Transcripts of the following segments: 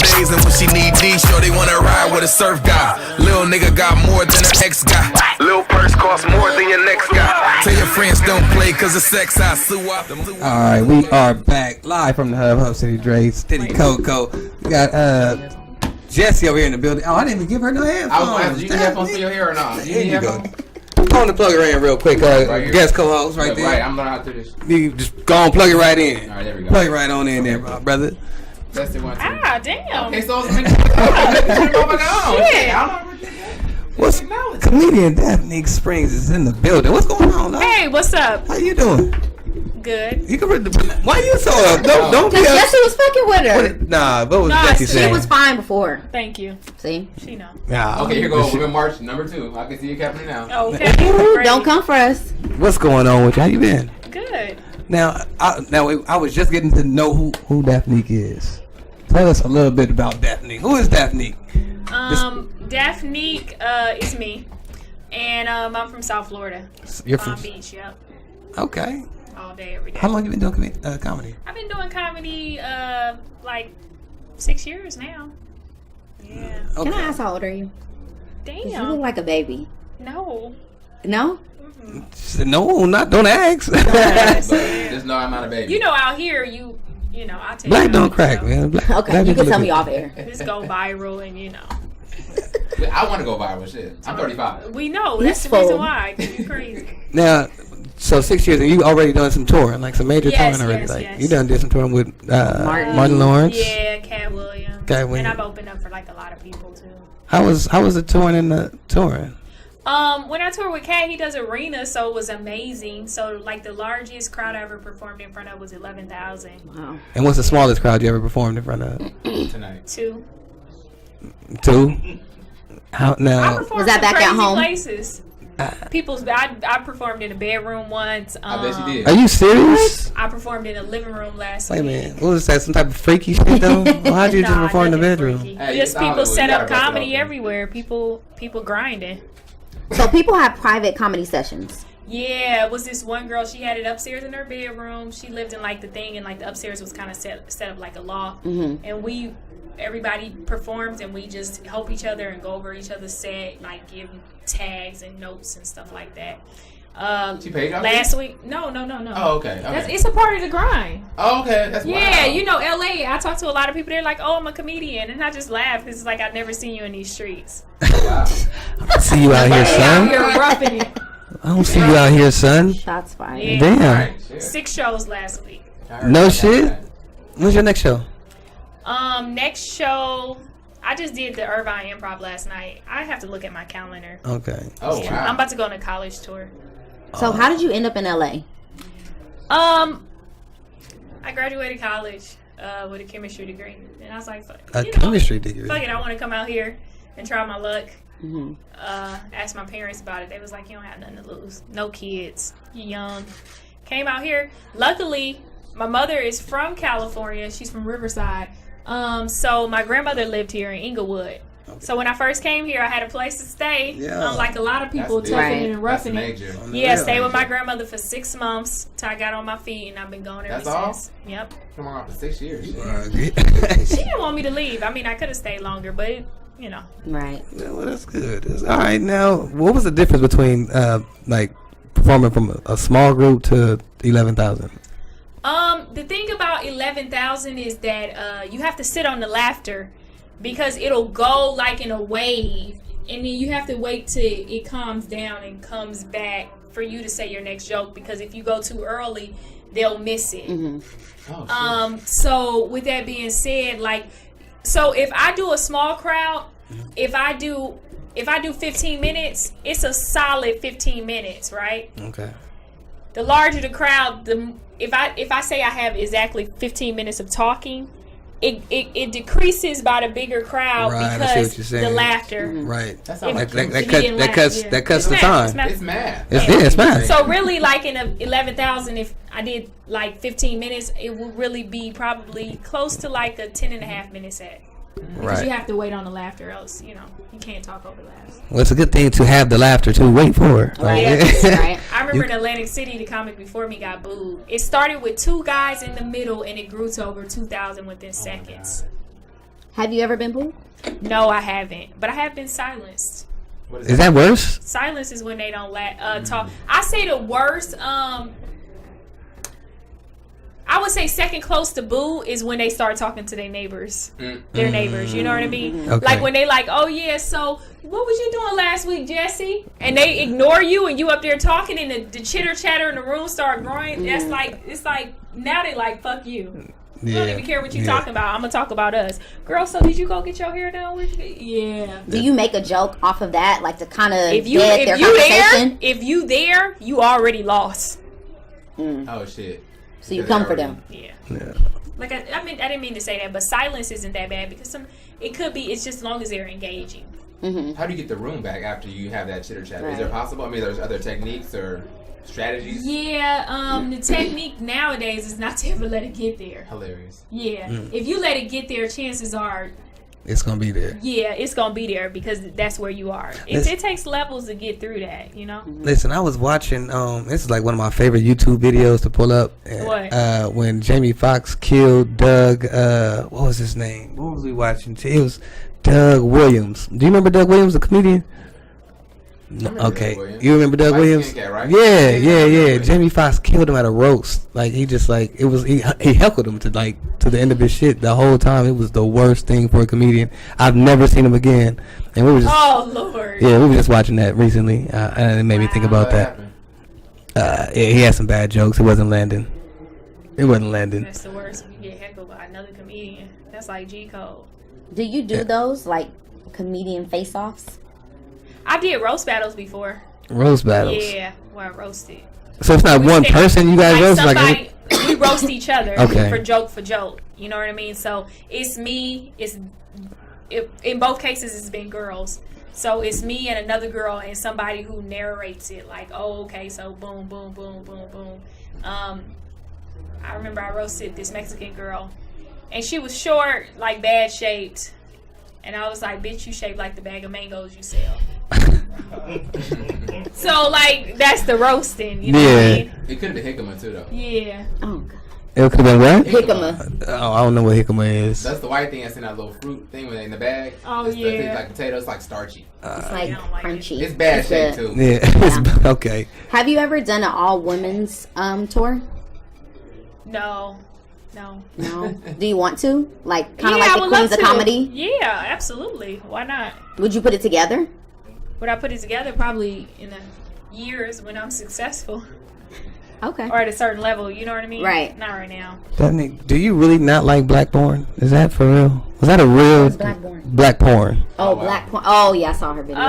days, and when she need D, sure they wanna ride with a surf guy. Lil nigga got more than an ex guy. Lil purse costs more than your next guy. Tell your friends don't play cause of sex, I sue up. Alright, we are back live from the HubCityDre and Sadity Coco. We got Jessie over here in the building. Oh, I didn't even give her no headphones. You need headphones for your hair or not? Here you go. Go on and plug her in real quick. Guest co-host right there. Right, I'm learning how to do this. You just go on, plug it right in. Alright, there we go. Plug it right on in there, brother. That's the one. Ah, damn. Okay, so it's What's comedian Daphnique Springs is in the building. What's going on, dog? Hey, what's up? How you doing? Good. You can why you so don't be Because Jessie was fucking with her. Nah, what was Jessie saying? She was fine before. Thank you. See? She know. Nah, okay, here goes. We're in March number 2. I can see you captain now. Okay. Don't come for us. What's going on with you? How you been? Good. Now, I was just getting to know who Daphnique is. Tell us a little bit about Daphnique. Who is Daphnique? Daphnique is me, and I'm from South Florida. You're Palm from Beach. Yep. Okay. All day, every day. How long you been doing comedy? I've been doing comedy like 6 years now. Yeah. Okay. Can I ask how old are you? 'Cause you look Damn. like a baby. No. No? No, don't ask. Just know I'm not a baby. You know, out here, you know, I tell Black you. don't crack, man. Okay, Black you people can tell look me off air. Just go viral, and you know. I want to go viral. Shit, I'm 35. We know. He's That's the full. reason why. 'Cause you crazy. Now, so 6 years, and you already done some touring, like some major Yes, touring already. yes, Like yes. you done did some touring with Martin Lawrence. Yeah, Cat Williams. Cat Williams. And I've opened up for like a lot of people too. How was the touring and the touring? When I toured with Cat, he does arenas, so it was amazing. So like the largest crowd I ever performed in front of was 11,000. Wow. And what's the smallest crowd you ever performed in front of? Tonight. 2. 2. How I now? performed Was that some back at crazy home? Places. I performed in a bedroom once. I bet you did. Are you serious? I performed in a living room last Wait a week. minute. What was that? Some type of freaky shit though? Well, how'd you just Nah, perform in the nothing bedroom? freaky. Hey, Just it's people Hollywood. set You up gotta bust it comedy open. everywhere. People grinding. So people have private comedy sessions. Yeah, it was this one girl. She had it upstairs in her bedroom. She lived in like the thing, and like the upstairs was kind of set up like a loft. Mm-hmm. And everybody performs, and we just help each other and go over each other's set, like give tags and notes and stuff like that. She paid y'all? Last week? No. Oh, okay. It's a part of the grind. Oh, okay. That's Yeah, wow. you know, LA. I talk to a lot of people. They're like, "Oh, I'm a comedian," and I just laugh. It's like I've never seen you in these streets. Wow. I see you out here, son. You're roughing it. I don't see you out here, son. Shots fired. Yeah. Damn. Alright, shit. 6 shows last week. I heard No about shit. that. When's your next show? Next show, I just did the Irvine Improv last night. I have to look at my calendar. Okay. Oh, Yeah, wow. I'm about to go on a college tour. So how did you end up in LA? I graduated college with a chemistry degree, and I was like, fuck, A chemistry degree. Fuck it, I want to come out here and try my luck. Mm-hmm. Asked my parents about it. They was like, you don't have nothing to lose. No kids. You young. Came out here. Luckily, my mother is from California. She's from Riverside. So my grandmother lived here in Inglewood. So when I first came here, I had a place to stay. Yeah. Unlike a lot of people That's toughing big. it and roughing it. Major. Yeah, stayed with my grandmother for 6 months till I got on my feet, and I've been going ever That's all? since. Yep. Come on, for 6 years. She didn't want me to leave. I mean, I could have stayed longer, but you know. Right. Yeah, well, that's good. All right, now, what was the difference between like performing from a small group to 11,000? The thing about 11,000 is that you have to sit on the laughter because it'll go like in a wave, and then you have to wait till it calms down and comes back for you to say your next joke, because if you go too early, they'll miss it. Mm-hmm. Oh, shit. So with that being said, like, so if I do a small crowd, if I do 15 minutes, it's a solid 15 minutes, right? Okay. The larger the crowd, if I say I have exactly 15 minutes of talking, it decreases by the bigger crowd, Right, I see because what you're saying. the laughter. Right. That's If- how That, much. that cuts the It's time. math. It's mad. It's math. So really, like in a 11,000, if I did like 15 minutes, it would really be probably close to like a 10.5-minute set. Because you Right. have to wait on the laughter, else you can't talk over laughs. Well, it's a good thing to have the laughter to wait for it. Like, Right. I remember in Atlantic City, the comic before me got booed. It started with 2 guys in the middle, and it grew to over 2,000 within seconds. Have you ever been booed? No, I haven't, but I have been silenced. Is that worse? Silence is when they don't talk. I say the worst. I would say second close to boo is when they start talking to their neighbors. Their neighbors, you know what I mean? Okay. Like when they like, oh yeah, so what was you doing last week, Jesse? And they ignore you and you up there talking and the chitter chatter in the room start growing. That's like, it's like, now they like, fuck you. You don't even care what you talking about. I'm gonna talk about us. Girl, so did you go get your hair done? Yeah. Do you make a joke off of that, like to kind of If you there, you already lost. Oh shit. So you come for them. Yeah. Like I mean, I didn't mean to say that, but silence isn't that bad because it could be. It's just as long as they're engaging. How do you get the room back after you have that chitter chat? Is it possible? I mean, there's other techniques or strategies? Yeah, the technique nowadays is not to ever let it get there. Hilarious. Yeah. If you let it get there, chances are it's gonna be there. Yeah, it's gonna be there because that's where you are. It takes levels to get through that, you know. Listen, I was watching. This is like one of my favorite YouTube videos to pull up. What? When Jamie Foxx killed Doug. What was his name? What was we watching? It was Doug Williams. Do you remember Doug Williams, the comedian? No, okay, you remember Doug Williams? Cat, right? Yeah. Jamie Foxx killed him at a roast. Like he just like it was. He heckled him to the end of his shit the whole time. It was the worst thing for a comedian. I've never seen him again. And we were just. Oh Lord. Yeah, we were just watching that recently, and it made me think about that. He had some bad jokes. It wasn't landing. That's the worst. When you get heckled by another comedian. That's like G code. Do you do those like comedian face-offs? I did roast battles before. Roast battles. Yeah, where I roasted. So it's not one person you guys roast somebody, we roast each other Okay. for joke. You know what I mean? So it's me. In both cases, it's been girls. So it's me and another girl and somebody who narrates it. Like, oh, okay, so boom, boom, boom, boom, boom. I remember I roasted this Mexican girl, and she was short, like bad shaped. And I was like, bitch, you shaped like the bag of mangoes you sell. So, like, that's the roasting, you know what I mean? It could have been jicama, too, though. Yeah. Oh, God. It could have been what? Jicama. Oh, I don't know what jicama is. That's the white thing that's in that little fruit thing when in the bag. Oh, it's yeah. The thing like potatoes, it's like starchy. It's like crunchy. It's bad shape, too. Yeah. It's, okay. Have you ever done an all-women's tour? No. Do you want to? Like, kind of Yeah, I like the would Queens love of to. Comedy? Yeah, absolutely. Why not? Would you put it together? Would I put it together? Probably in years when I'm successful. Okay. Or at a certain level, you know what I mean? Right. Not right now. Daphnique, do you really not like black porn? Is that for real? Was that a real What's black porn? Black porn. Oh, black porn. Oh, yeah, I saw her video.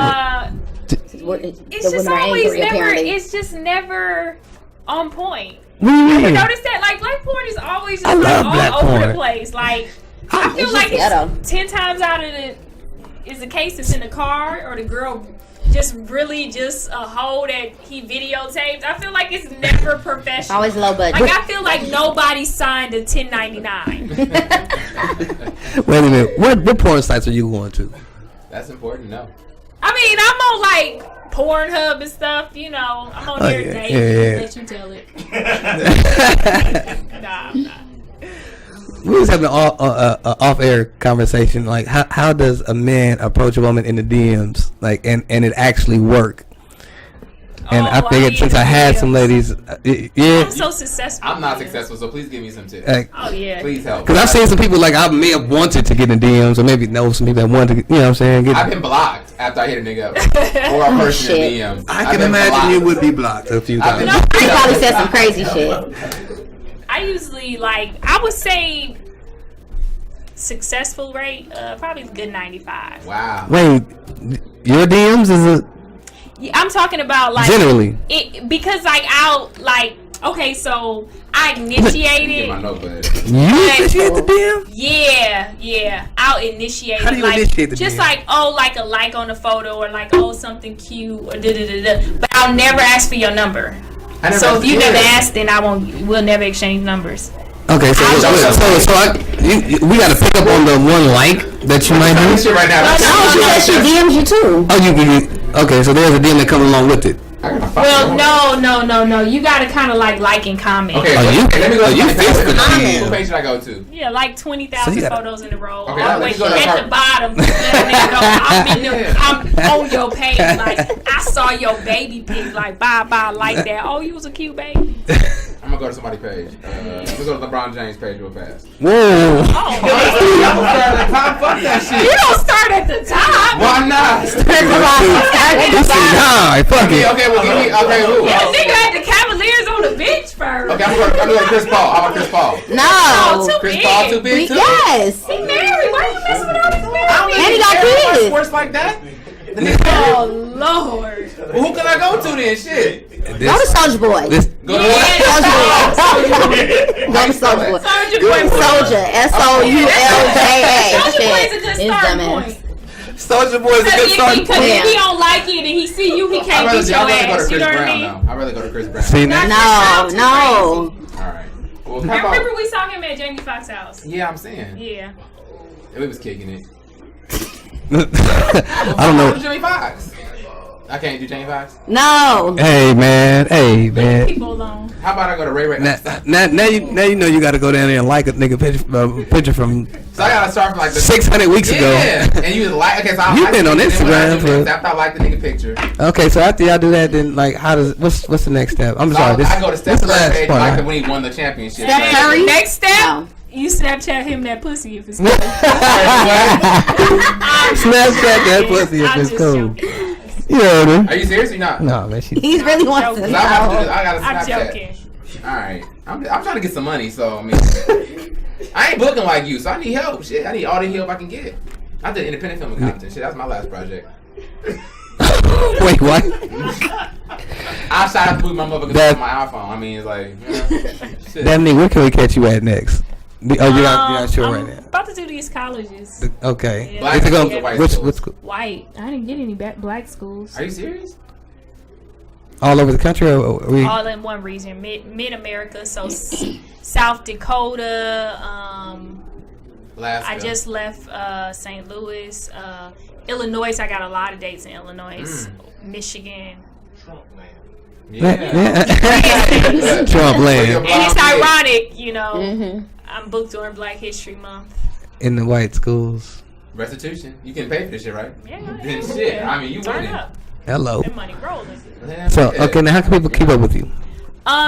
It's just always it's just never on point. What do you You mean? notice that? Like, black porn is always just I love black all over porn. the place. Like, I feel It's like just ghetto. it's 10 times out of the case it's in the car or the girl just really just a hoe that he videotaped. I feel like it's never professional. Always low budget. Like, I feel like nobody signed a 1099. Wait a minute. What porn sites are you going to? That's important, no. I mean, I'm on like Pornhub and stuff, you know. I'm on there dating. Let you tell it. Nah, I'm not. We was having an off-air conversation. Like, how does a man approach a woman in the DMs? Like, and it actually work? And I figured since I had some ladies, I'm so successful. I'm not successful, so please give me some tips. Oh yeah. Please help. Because I've seen some people like I may have wanted to get in DMs, or maybe know some people that wanted to. You know what I'm saying? I've been blocked after I hit a nigga up or a person in DMs. I can imagine you would be blocked a few times. You probably said some crazy shit. I usually I would say successful rate probably a good 95. Wow. Wait, your DMs is a Yeah, I'm talking about like generally because okay, so I initiated. Get my notebook. You initiate the DM? Yeah. I'll initiate. How do you initiate the just DM? like like a like on the photo or like something cute or da. But I'll never ask for your number. So if you never ask, then we'll never exchange numbers. Okay, so we got to pick up on the one like that you might do. Right now. No, she said she DMs you too. Oh, you okay? So there's a DM that comes along with it. Well, no. You gotta kind of like and comment. Okay, let me go. What page should I go to? Yeah, like 20,000 photos in a row. Okay, all the way at the bottom. I'm on your page. Like I saw your baby pic. Like bye like that. Oh, you was a cute baby. I'm gonna go to somebody's page. Let's go to LeBron James' page real fast. Whoa. Oh, I'm gonna start at the top. Fuck that shit. you don't start at the top. Why not? Fuck it. Okay, well, give me. Okay, who? Yeah, nigga had the Cavaliers on the bench first. Okay, I'm gonna go to Chris Paul. How about Chris Paul? No. Too Chris big. Paul too big too? Yes. He married. Why you messing with all these I don't married? And he got care about kids. sports like that. Oh Lord. Well, who can I go to then? Shit. Go to Soulja Boy. This, Go to Go to Soulja Boy. Soulja Boy. Soulja. Soulja Boy is a good It's start dumbass. point. Soulja Boy is a good start Because point. if he don't like it and he see you, he can't beat your ass. You know what I mean? I'd rather go to Chris Brown. See, now, No. All right. Well, how about, Remember we saw him at Jamie Foxx's house? yeah, I'm saying. Yeah. We was kicking it. I don't know. Jimmy Fox. I can't do Jamie Foxx. No. Hey man. People alone. How about I go to Ray Ray? Now you know you got to go down there and like a nigga picture from So I gotta start from like the 600 weeks ago. Yeah, and you like okay. So I You've been on Instagram for. after I like the nigga picture. Okay, so after y'all do that, then like, how does what's the next step? I'm So sorry. I go to Steph the last Curry's page part, like right? when he won the championship. Steph Curry? Next step, No. you Snapchat him that pussy if it's cool. Snapchat that pussy if I'm it's just cool. joking. You know what Are you serious or not? No, man. He really wants to I have to do know. this. I gotta I'm Snapchat. joking. All right, I'm trying to get some money, so I mean, I ain't booking like you, so I need help. Shit, I need all the help I can get. I did independent film and content. Shit, that's my last project. Wait, what? I shot up my motherfuckers That- on my iPhone. I mean, it's like, shit. Daphnique, where can we catch you at next? You're not sure I'm right now. about to do these colleges. Okay. Yeah. Black Is it schools gonna- or white which schools? school? White. I didn't get any black schools. Are you serious? All over the country, or we? All in one region, mid America. So South Dakota. Alaska. I just left St. Louis, Illinois. I got a lot of dates in Illinois, Michigan. Yeah. Trump land And it's ironic, you know. Mm-hmm. I'm booked during Black History Month. in the white schools. Restitution. You can pay for this shit, right? Yeah, Then shit. I mean, you turn winning. up. Hello. That money rolling. Yeah, So yeah. okay, now how can people keep up with you?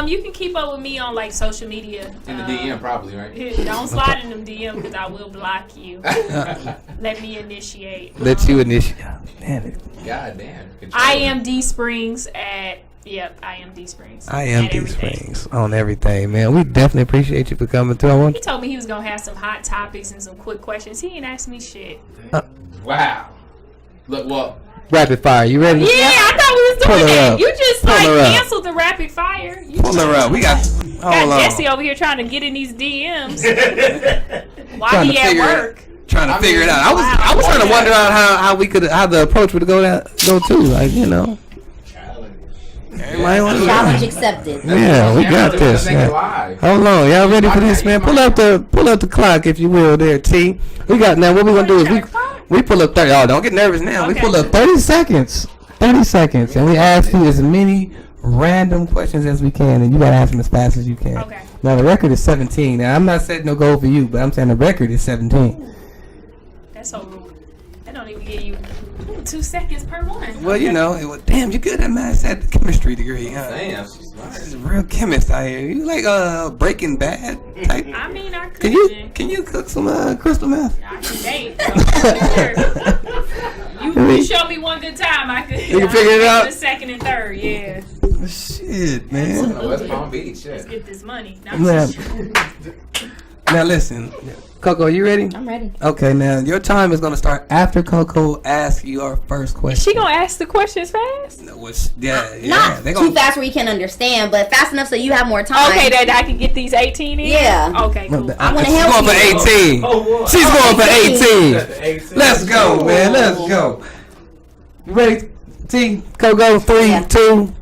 You can keep up with me on like social media. In the DM, probably, right? Don't slide in them DM because I will block you. Let me initiate. Let you initiate. Damn it. God damn. I am D Springs at. Yep, I am D Springs. I am At D everything. Springs on everything, man. We definitely appreciate you for coming through. He told me he was gonna have some hot topics and some quick questions. He ain't asked me shit. Wow. Look, well, Rapid fire. You ready? Yeah, I thought we was Pull doing her that. up. You just Pull like her up. canceled the rapid fire. You Pull her up. We got. got Hold on. Jesse over here trying to get in these DMs while Trying he to at figure it- work. Trying to I figure mean, it out. I was trying to wonder out how we could how the approach would go too. Like, you know. Everybody want to Challenge know. accepted. Yeah, we got let's this. make it Yeah. live. Hold on, y'all ready for this, man? Pull up the clock, if you will, there, T. We got now. What we gonna do is we pull up 30. Oh, don't get nervous now. We Okay. pull up 30 seconds. 30 seconds, and we ask you as many random questions as we can, and you gotta ask them as fast as you can. Okay. Now the record is 17. Now I'm not setting no goal for you, but I'm saying the record is 17. That's so rude. They don't even give you 2 seconds per one. Well, you know, damn, you good at math at the chemistry degree, huh? Damn, she's smart. This is a real chemist out here. You like Breaking Bad type? I mean, I could. Can you cook some crystal meth? I can date. You show me one good time, I could. You can figure it out? The second and third, yeah. Shit, man. West Palm Beach, Let's shit. get this money. Now, Yeah. Now listen, Coco, you ready? I'm ready. Okay, now your time is gonna start after Coco asks you our first question. she gonna ask the questions fast? No, yeah. Not They too gonna, fast where you can't understand, but fast enough so you have more time. Okay, that I can get these 18 in? Yeah. Okay, cool. I wanna She's help going for you. 18. She's going for 18. Let's go, man. Let's go. You ready? T, Coco, 3, Yeah. 2.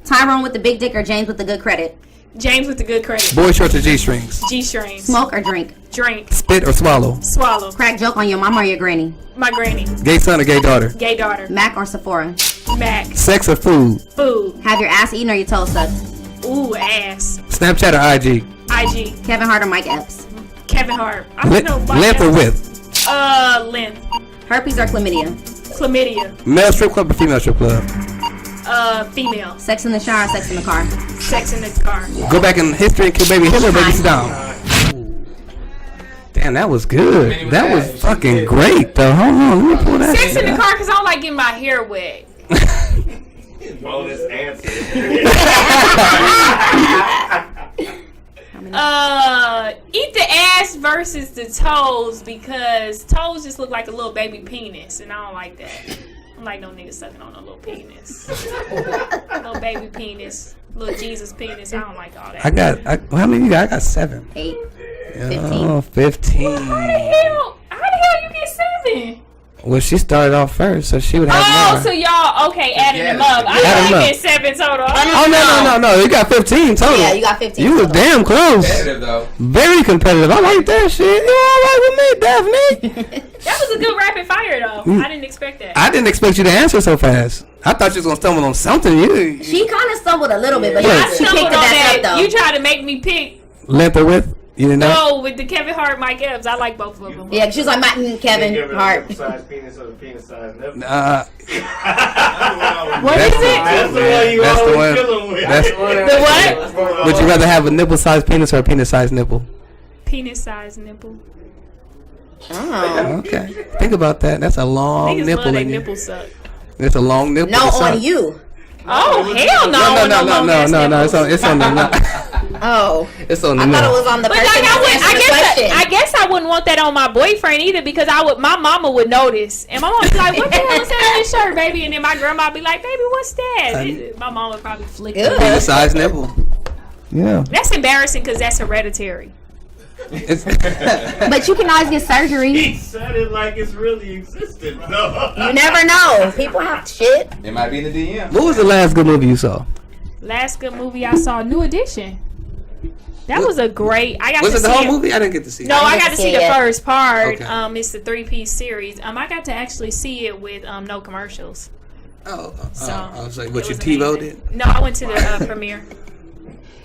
Tyrone with the big dick or James with the good credit? James with the good credit. Boy shorts or G-strings? G-strings. Smoke or drink? Drink. Spit or swallow? Swallow. Crack joke on your mama or your granny? My granny. Gay son or gay daughter? Gay daughter. Mac or Sephora? Mac. Sex or food? Food. Have your ass eaten or your toes sucked? Ooh, ass. Snapchat or IG? IG. Kevin Hart or Mike Epps? Kevin Hart. I don't know. Length or width? Length. Herpes or chlamydia? Chlamydia. Male strip club or female strip club? Female. Sex in the shower or sex in the car? Sex in the car. Go back in history and kill baby Hitler, baby Saddam. Damn, that was good. That was fucking great, though. Hold on, let me pull that Sex shit in the up. car because I don't like getting my hair wet. Bonus answer. Eat the ass versus the toes because toes just look like a little baby penis, and I don't like that. I don't like no nigga sucking on a little penis. Little baby penis. Little Jesus penis. I don't like all that. How many you got? I got 7. 8. Oh, 15. How the hell you get 7? Well, she started off first, so she would have Oh, more. so y'all, okay, adding them up. I Add 'em thought you up. get 7 total. Oh, no. You got 15 total. Yeah, you got 15 You was total. damn close. Competitive though. Very competitive. I like that shit. You alright with me, Daphne? That was a good rapid fire, though. I didn't expect that. I didn't expect you to answer so fast. I thought you was going to stumble on something. You She kind of stumbled a little bit, but Yeah. I she stumbled picked on it back up, that. though. You tried to make me pick. Length or width? You didn't know? No, with the Kevin Hart, Mike Epps. I like both of them. Yeah, she was like, Kevin Hart. Size penis or the penis size nipple. What is it? That's the one you That's the always one. kill him with. That's- The what? Would you rather have a nipple-sized penis or a penis-sized nipple? Penis-sized nipple. Oh. Okay. Think about that. That's a long Niggas nipple love their in you. nipple suck. It's a long nipple. No, to suck. on you. Oh, hell no. No. It's on the Oh. It's on the I thought it was on the But person like that answered the question. I guess I wouldn't want that on my boyfriend either because my mama would notice. And my mama would be like, what the hell is that on your shirt, baby? And then my grandma would be like, baby, what's that? My mom would probably flick it. Ew. penis-sized nipple. Yeah. That's embarrassing because that's hereditary. It's But you can always get surgery. He said it like it's really existent. No. You never know. People have shit. It might be in the DM. What was the last good movie you saw? Last good movie I saw, New Edition. That was a great. I got Was to it the see whole movie? I didn't get to see it. No, I got to see the it. first part. Okay. It's the 3-piece series. I got to actually see it with no commercials. So I was like, what, it you was TiVo'd amazing. it? No, I went to the premiere.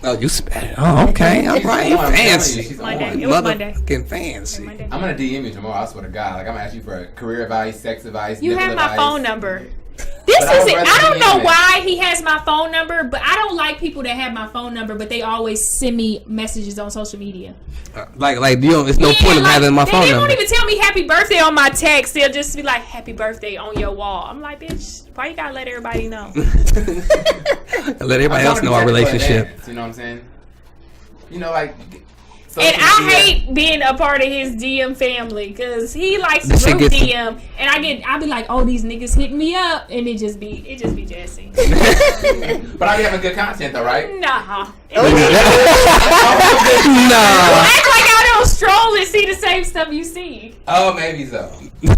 Oh, you spent it. Oh, okay. All right. Oh, I'm telling you, Fancy. she's Monday. on. It was Monday. Motherfucking fancy. Monday. I'm gonna DM you tomorrow. I swear to God. Like I'm gonna ask you for career advice, sex advice. You nipple have my advice. phone number. This But I is would it. rather I don't be know in it. why he has my phone number, but I don't like people that have my phone number, but they always send me messages on social media. Like you don't, it's no point of like, having my phone they number. won't even tell me happy birthday on my text. They'll just be like, happy birthday on your wall. I'm like, bitch, why you gotta let everybody know? Let everybody I'm else know our trying to be relationship. advanced, you know what I'm saying? You know, like. And social I media- hate being a part of his DM family because he likes This to shit group gets- DM, and I be like, oh, these niggas hitting me up, and it just be Jesse. But I be having good content though, right? Nah. No. Act like I don't stroll and see the same stuff you see. Oh, maybe so. You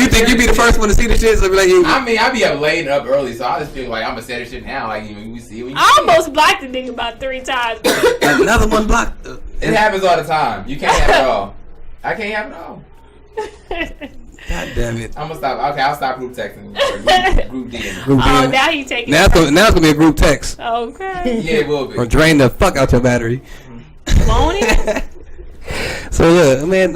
think you be the first one to see the shit? So be like, you. I mean, I be up late and up early, so I just feel like I'm gonna say this shit now. Like you see it when you I see it. almost blocked the nigga about 3 times. Another one blocked. It happens all the time. You can't have it all. I can't have it all. God damn it. I'm gonna stop. Okay, I'll stop group texting. Group DM. Group Oh, DM. now he taking Now it's gonna be a group text Okay. Yeah, it will be. or drain the fuck out your battery. Won't it? So look, man.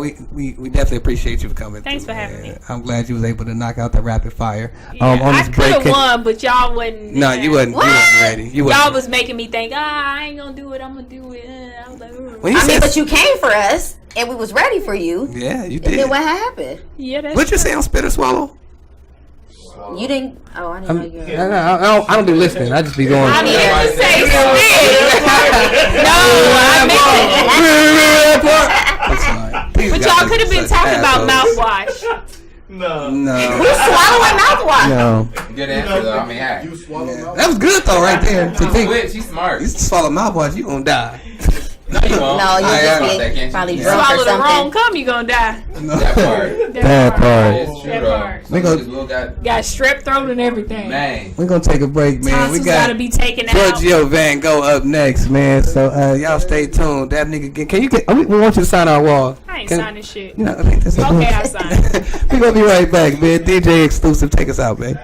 We definitely appreciate you for coming. Thanks through, for having man. me. I'm glad you was able to knock out the rapid fire. Yeah, On I this could have break. won, but y'all wasn't. No, you wasn't. You wasn't ready. You wasn't. Y'all was making me think, I ain't gonna do it. I'm gonna do it. I was like, When you I mean, said- but you came for us, and we was ready for you. Yeah, you And did. then what happened? yeah, that's What you say on Spit or Swallow? You didn't. Oh, I didn't know you. I don't be listening. I just be going. I meant to say spit. No, I meant it. I'm sorry. But y'all could have been talking about mouthwash. No. No. Swallowing mouthwash. No. Good answer though. I mean, hey. You swallow mouth. That was good though, right there. To She's think quick. She's smart. you swallow mouthwash, you gonna die. No, you won't. No, you I just about that, get can't probably you? drunk or Swallow the wrong something. cum, you gonna die. That part. That part. It's true, That though. part. Some We go- niggas will got, Got strep throat and everything. man. We're gonna take a break, man. Tonsils We got gotta be taken out. Giorgio Van Gogh up next, man. So y'all stay tuned. That nigga again. Can you get? We want you to sign our wall. I ain't Can- signing shit. You know, I think that's Okay, I'll sign. We're gonna be right back, man. DJ exclusive. Take us out, man.